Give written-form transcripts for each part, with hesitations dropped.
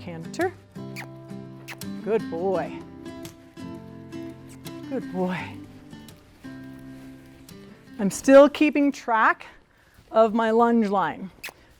canter. Good boy. Good boy. I'm still keeping track of my lunge line.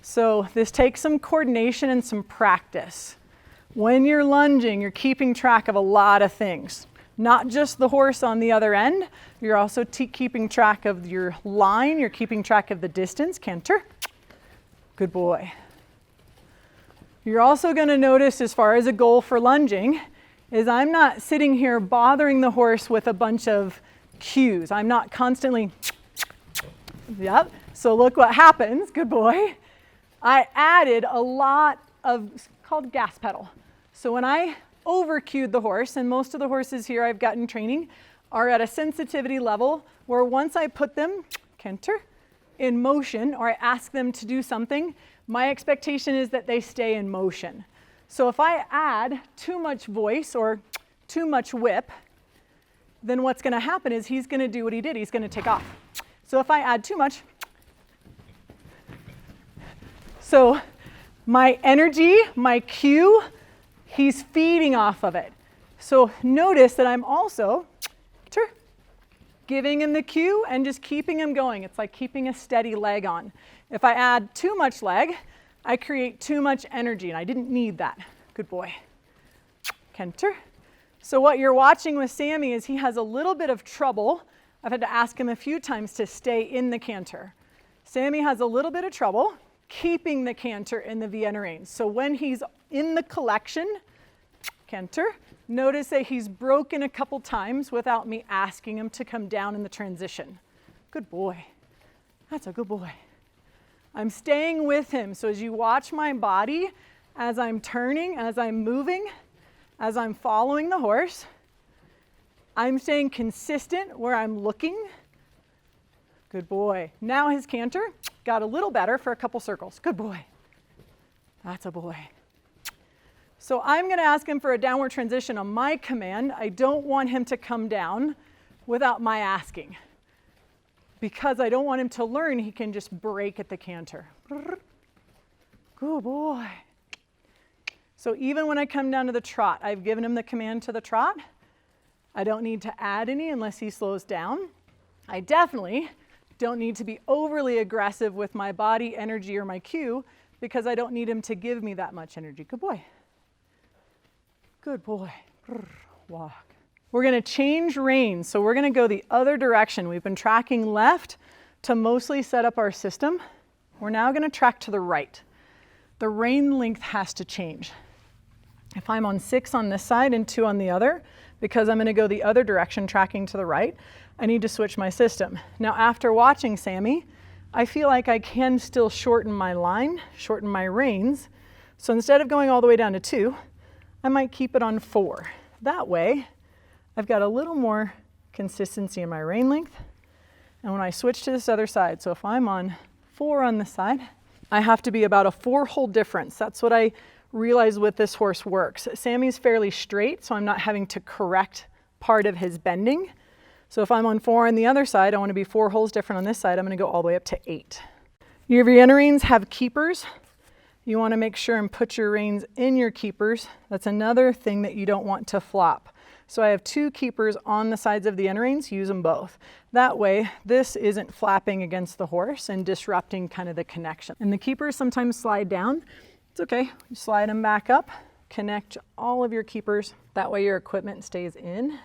So this takes some coordination and some practice. When you're lunging, you're keeping track of a lot of things. Not just the horse on the other end, you're also keeping track of your line, you're keeping track of the distance, canter. Good boy. You're also going to notice, as far as a goal for lunging, is I'm not sitting here bothering the horse with a bunch of cues. I'm not constantly, yep, so look what happens, good boy. I added a lot of, it's called gas pedal. So when I over-cued the horse, and most of the horses here I've gotten training are at a sensitivity level where once I put them, canter, in motion, or I ask them to do something, my expectation is that they stay in motion. So if I add too much voice or too much whip, then what's going to happen is he's going to do what he did. He's going to take off. So if I add too much, so my energy, my cue, he's feeding off of it. So notice that I'm also giving him the cue and just keeping him going. It's like keeping a steady leg on. If I add too much leg, I create too much energy, and I didn't need that. Good boy. Canter. So what you're watching with Sammy is he has a little bit of trouble. I've had to ask him a few times to stay in the canter. Sammy has a little bit of trouble keeping the canter in the Vienna Reins. So when he's in the collection, canter, notice that he's broken a couple times without me asking him to come down in the transition. Good boy. That's a good boy. I'm staying with him. So as you watch my body, as I'm turning, as I'm moving, as I'm following the horse, I'm staying consistent where I'm looking. Good boy. Now his canter got a little better for a couple circles. Good boy. That's a boy. So I'm going to ask him for a downward transition on my command. I don't want him to come down without my asking, because I don't want him to learn he can just break at the canter. Good boy. So even when I come down to the trot, I've given him the command to the trot. I don't need to add any unless he slows down. I definitely don't need to be overly aggressive with my body energy or my cue, because I don't need him to give me that much energy. Good boy. Good boy. Walk. We're going to change reins, so we're going to go the other direction. We've been tracking left to mostly set up our system. We're now going to track to the right. The rein length has to change. If I'm on 6 on this side and 2 on the other, because I'm going to go the other direction tracking to the right, I need to switch my system. Now after watching Sammy, I feel like I can still shorten my line, shorten my reins. So instead of going all the way down to 2, I might keep it on 4. That way, I've got a little more consistency in my rein length. And when I switch to this other side, so if I'm on 4 on this side, I have to be about a 4-hole difference. That's what I realize with this horse works. Sammy's fairly straight, so I'm not having to correct part of his bending. So if I'm on 4 on the other side, I want to be 4 holes different on this side. I'm going to go all the way up to 8. Your Vienna Reins have keepers. You want to make sure and put your reins in your keepers. That's another thing that you don't want to flop. So I have 2 keepers on the sides of the Vienna Reins. Use them both. That way, this isn't flapping against the horse and disrupting kind of the connection. And the keepers sometimes slide down. It's okay. You slide them back up. Connect all of your keepers. That way your equipment stays in.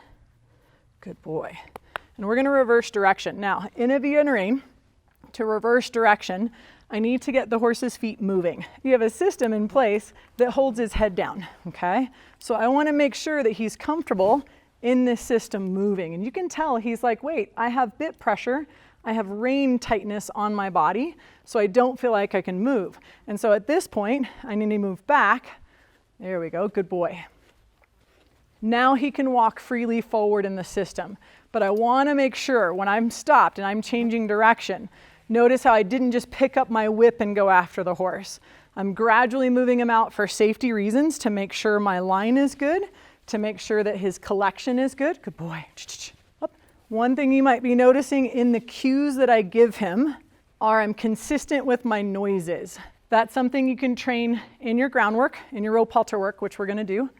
Good boy. And we're going to reverse direction. Now, in a Vienna Rein, to reverse direction, I need to get the horse's feet moving. You have a system in place that holds his head down, okay? So I want to make sure that he's comfortable in this system moving. And you can tell he's like, wait, I have bit pressure, I have rein tightness on my body, so I don't feel like I can move. And so at this point, I need to move back. There we go, good boy. Now he can walk freely forward in the system. But I want to make sure when I'm stopped and I'm changing direction, notice how I didn't just pick up my whip and go after the horse. I'm gradually moving him out for safety reasons to make sure my line is good, to make sure that his collection is good. Good boy. Up. One thing you might be noticing in the cues that I give him are I'm consistent with my noises. That's something you can train in your groundwork, in your rope halter work, which we're going to do.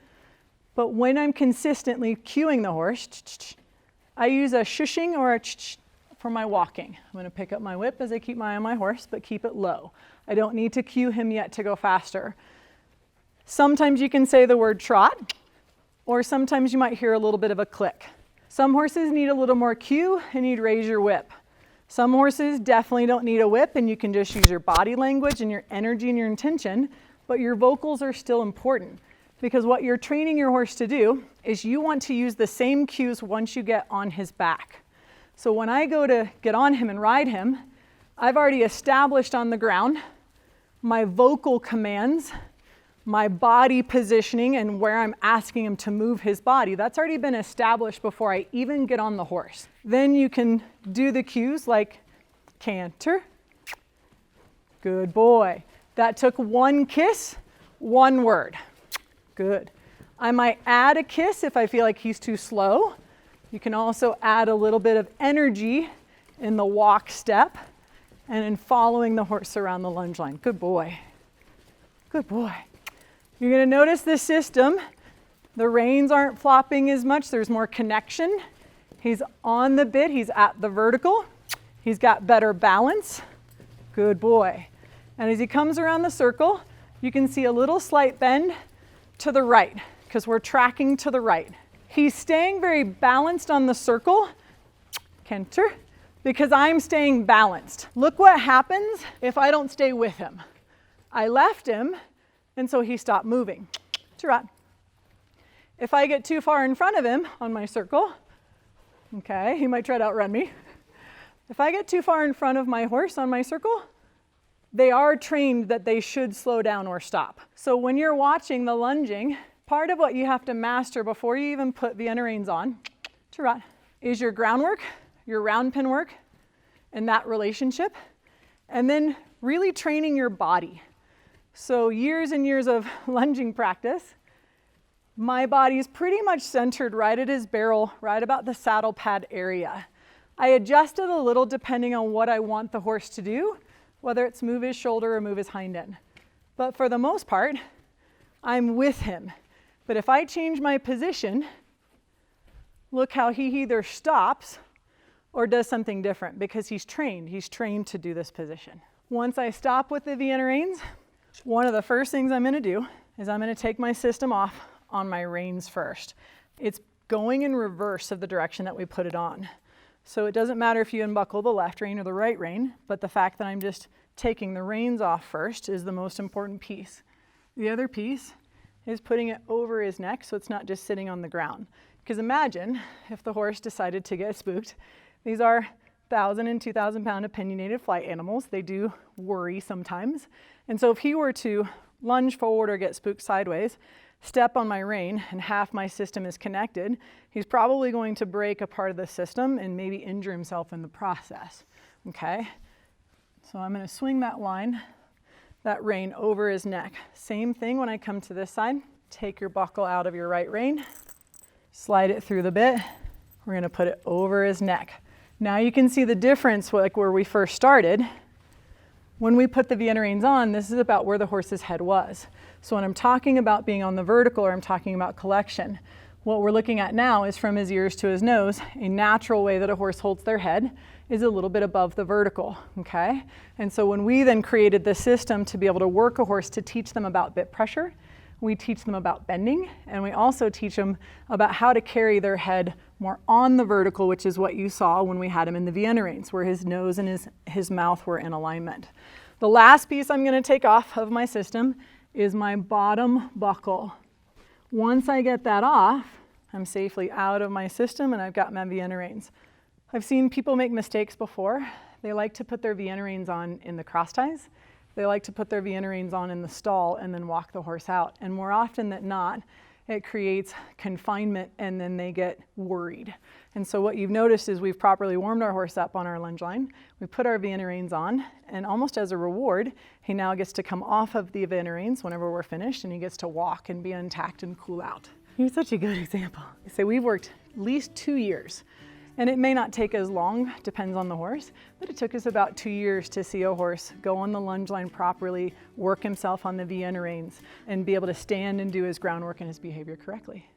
But when I'm consistently cueing the horse, I use a shushing or a for my walking. I'm going to pick up my whip as I keep my eye on my horse, but keep it low. I don't need to cue him yet to go faster. Sometimes you can say the word trot, or sometimes you might hear a little bit of a click. Some horses need a little more cue and you'd raise your whip. Some horses definitely don't need a whip and you can just use your body language and your energy and your intention, but your vocals are still important because what you're training your horse to do is you want to use the same cues once you get on his back. So when I go to get on him and ride him, I've already established on the ground my vocal commands, my body positioning and where I'm asking him to move his body. That's already been established before I even get on the horse. Then you can do the cues like canter. Good boy. That took one kiss, one word. Good. I might add a kiss if I feel like he's too slow. You can also add a little bit of energy in the walk step and in following the horse around the lunge line. Good boy. Good boy. You're going to notice this system, the reins aren't flopping as much, there's more connection. He's on the bit, he's at the vertical, he's got better balance. Good boy. And as he comes around the circle, you can see a little slight bend to the right, because we're tracking to the right. He's staying very balanced on the circle, canter, because I'm staying balanced. Look what happens if I don't stay with him. I left him, and so he stopped moving. Trot. If I get too far in front of him on my circle, okay, he might try to outrun me. If I get too far in front of my horse on my circle, they are trained that they should slow down or stop. So when you're watching the lunging, part of what you have to master before you even put Vienna Reins on, trot, is your groundwork, your round pin work, and that relationship, and then really training your body. So years and years of lunging practice, my body is pretty much centered right at his barrel, right about the saddle pad area. I adjust it a little depending on what I want the horse to do, whether it's move his shoulder or move his hind end. But for the most part, I'm with him. But if I change my position, look how he either stops or does something different because he's trained to do this position. Once I stop with the Vienna Reins, one of the first things I'm going to do is I'm going to take my system off on my reins first. It's going in reverse of the direction that we put it on. So it doesn't matter if you unbuckle the left rein or the right rein, but the fact that I'm just taking the reins off first is the most important piece. The other piece is putting it over his neck so it's not just sitting on the ground. Because imagine if the horse decided to get spooked. These are 1,000 and 2,000 pound opinionated flight animals. They do worry sometimes. And so if he were to lunge forward or get spooked sideways, step on my rein and half my system is connected, he's probably going to break a part of the system and maybe injure himself in the process. Okay? So I'm going to swing that line, that rein over his neck. Same thing when I come to this side. Take your buckle out of your right rein, slide it through the bit. We're going to put it over his neck. Now you can see the difference like where we first started. When we put the Vienna Reins on, this is about where the horse's head was. So when I'm talking about being on the vertical or I'm talking about collection, what we're looking at now is from his ears to his nose. A natural way that a horse holds their head is a little bit above the vertical, okay? And so when we then created the system to be able to work a horse to teach them about bit pressure, we teach them about bending, and we also teach them about how to carry their head more on the vertical, which is what you saw when we had him in the Vienna Reins, where his nose and his mouth were in alignment. The last piece I'm going to take off of my system is my bottom buckle. Once I get that off, I'm safely out of my system and I've got my Vienna Reins. I've seen people make mistakes before. They like to put their Vienna Reins on in the cross ties. They like to put their Vienna Reins on in the stall and then walk the horse out. And more often than not, it creates confinement and then they get worried. And so what you've noticed is we've properly warmed our horse up on our lunge line. We put our Vienna Reins on, and almost as a reward, he now gets to come off of the Vienna Reins whenever we're finished, and he gets to walk and be untacked and cool out. You're such a good example. So we've worked at least 2 years. And it may not take as long, depends on the horse, but it took us about 2 years to see a horse go on the lunge line properly, work himself on the Vienna Reins, and be able to stand and do his groundwork and his behavior correctly.